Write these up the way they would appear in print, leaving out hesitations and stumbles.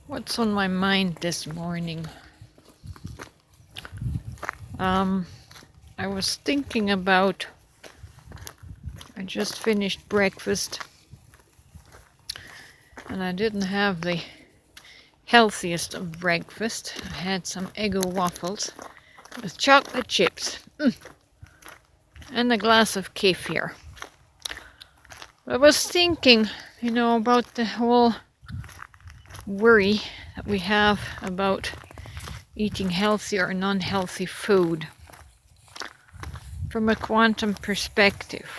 What's on my mind this morning? I was thinking about, I just finished breakfast and I didn't have the healthiest of breakfast. I had some Eggo waffles with chocolate chips and a glass of kefir. I was thinking, about the whole worry that we have about eating healthy or non-healthy food from a quantum perspective.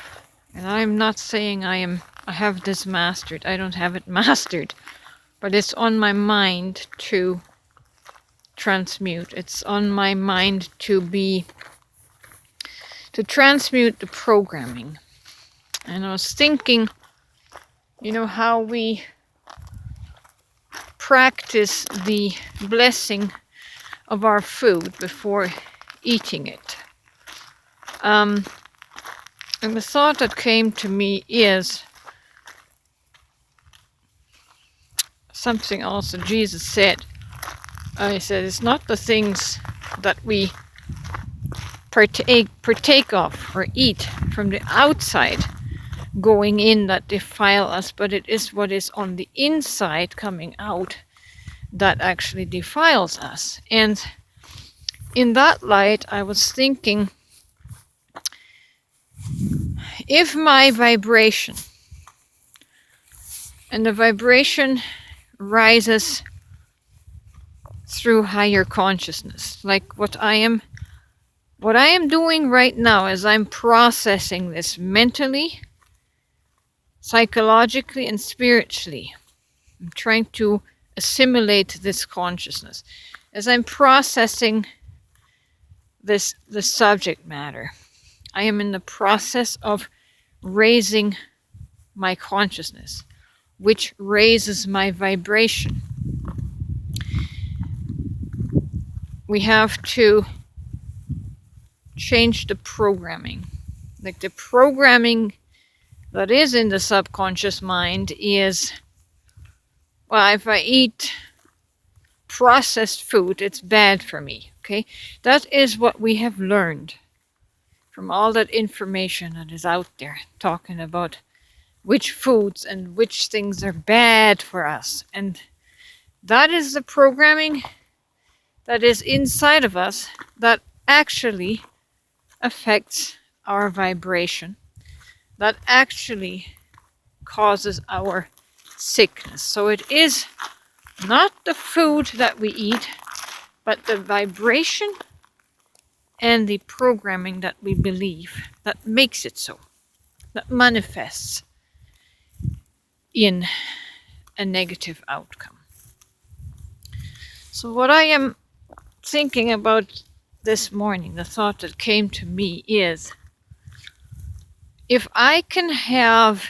And I'm not saying I have this mastered. I don't have it mastered, but it's on my mind to transmute. It's on my mind to transmute the programming. And I was thinking, how we practice the blessing of our food before eating it. And the thought that came to me is something also Jesus said. He said, it's not the things that we partake of or eat from the outside going in that defile us, but it is what is on the inside coming out that actually defiles us. And in that light, I was thinking, if my vibration, and the vibration rises through higher consciousness, like what I am doing right now as I'm processing this mentally, psychologically, and spiritually. I'm trying to assimilate this consciousness. As I'm processing the subject matter, I am in the process of raising my consciousness, which raises my vibration. We have to change the programming. Like the programming that is in the subconscious mind is, well, if I eat processed food, it's bad for me. Okay? That is what we have learned from all that information that is out there talking about which foods and which things are bad for us. And that is the programming that is inside of us that actually affects our vibration, that actually causes our sickness. So it is not the food that we eat, but the vibration and the programming that we believe that makes it so, that manifests in a negative outcome. So what I am thinking about this morning, the thought that came to me is, if I can have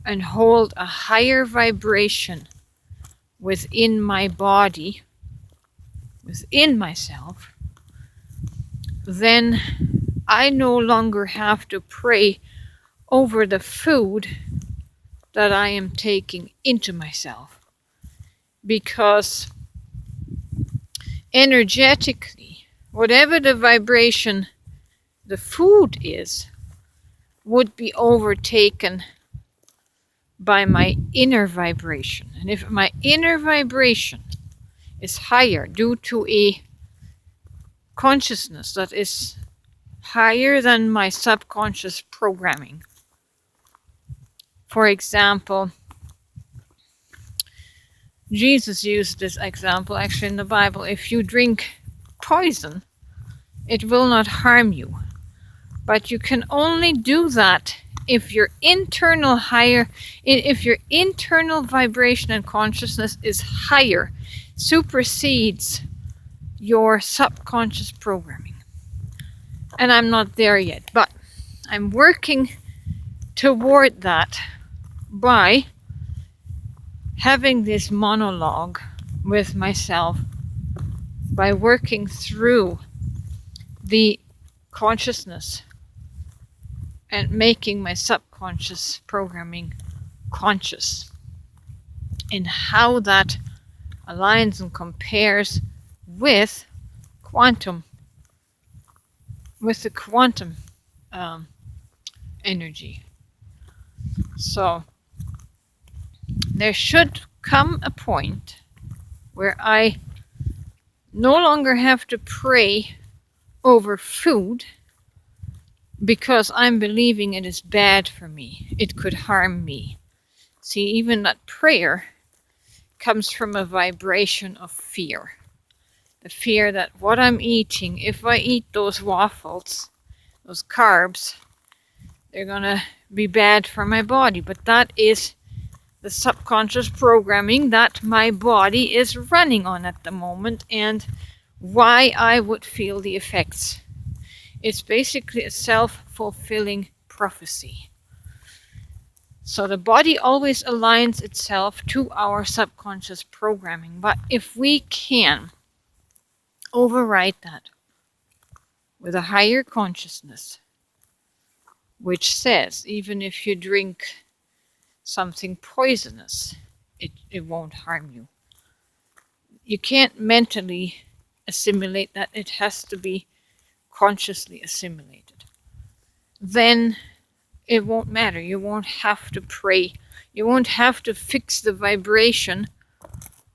and hold a higher vibration within my body, within myself, then I no longer have to pray over the food that I am taking into myself, because energetically, whatever the vibration the food is, would be overtaken by my inner vibration. And if my inner vibration is higher due to a consciousness that is higher than my subconscious programming, for example, Jesus used this example actually in the Bible. If you drink poison, it will not harm you. But you can only do that if your internal vibration and consciousness is higher, supersedes your subconscious programming. And I'm not there yet, but I'm working toward that by having this monologue with myself, by working through the consciousness and making my subconscious programming conscious. and how that aligns and compares with quantum, with the quantum energy. So there should come a point where I no longer have to pray over food because I'm believing it is bad for me. It could harm me. See, even that prayer comes from a vibration of fear. The fear that what I'm eating, if I eat those waffles, those carbs, they're gonna be bad for my body. But that is the subconscious programming that my body is running on at the moment, and why I would feel the effects. It's basically a self-fulfilling prophecy. So the body always aligns itself to our subconscious programming. But if we can override that with a higher consciousness, which says even if you drink something poisonous, it won't harm you. You can't mentally assimilate that. It has to be consciously assimilated. Then it won't matter. You won't have to pray. You won't have to fix the vibration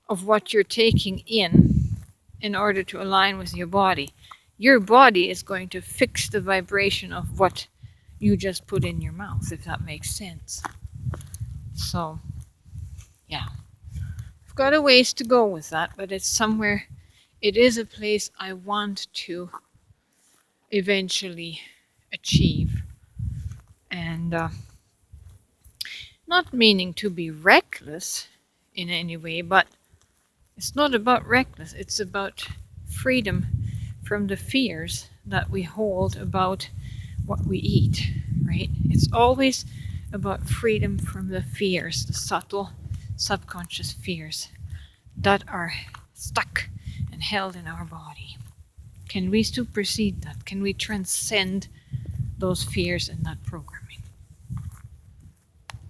of what you're taking in order to align with your body. Your body is going to fix the vibration of what you just put in your mouth, if that makes sense. So, yeah. I've got a ways to go with that, but it's somewhere, it is a place I want to eventually achieve. And not meaning to be reckless in any way, but it's not about reckless. It's about freedom from the fears that we hold about what we eat, right? It's always about freedom from the fears, the subtle subconscious fears that are stuck and held in our body. Can we supersede that? Can we transcend those fears in that program?